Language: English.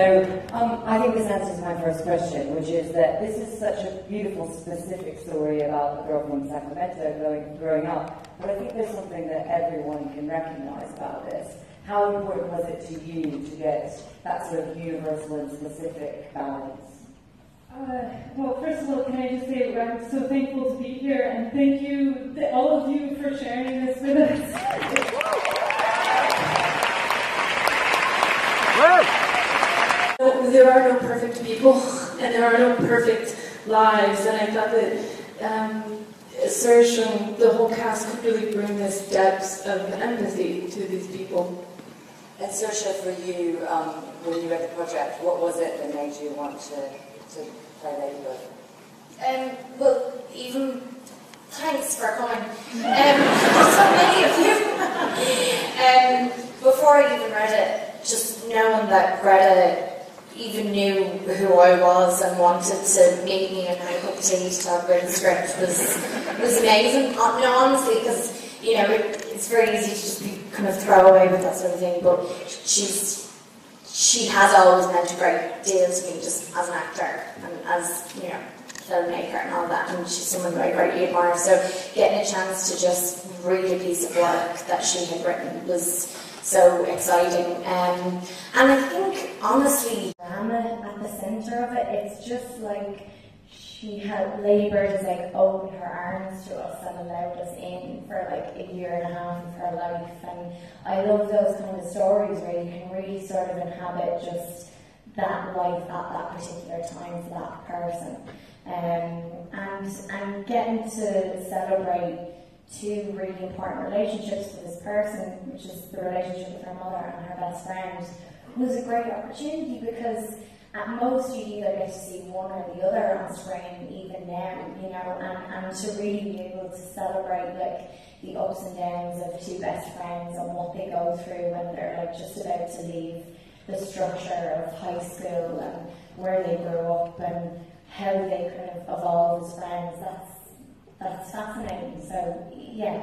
I think this answers my first question, which is that this is such a beautiful, specific story about a girl from Sacramento growing up, but I think there's something that everyone can recognise about this. How important was it to you to get that sort of universal and specific balance? Well, first of all, can I just say I'm so thankful to be here, and thank you, all of you, for sharing this with us. There are no perfect people, and there are no perfect lives, and I thought that Saoirse and the whole cast could really bring this depth of empathy to these people. And Saoirse, for you, when you read the project, what was it that made you want to play Ladybird? Well, even thanks for coming. So many of you. Before I even read it, just knowing that Greta even knew who I was and wanted to meet me and have a cup of tea to talk about the script was amazing. No, honestly, because it's very easy to just be kind of throwaway with that sort of thing, but she has always meant a great deal to me, just as an actor and as filmmaker and all that, and she's someone who I greatly admire. So getting a chance to just read a piece of work that she had written was so exciting, and I think honestly, drama at the centre of it. It's just like Ladybird has like opened her arms to us and allowed us in for like a year and a half of her life, and I love those kind of stories where you can really sort of inhabit just that life at that particular time for that person, and getting to celebrate two really important relationships for this person, which is the relationship with her mother and her best friend, was a great opportunity, because at most you either get to see one or the other on screen, even now, and to really be able to celebrate like the ups and downs of two best friends and what they go through when they're like just about to leave the structure of high school and where they grew up and how they kind of evolve as friends. That's fascinating. So yeah,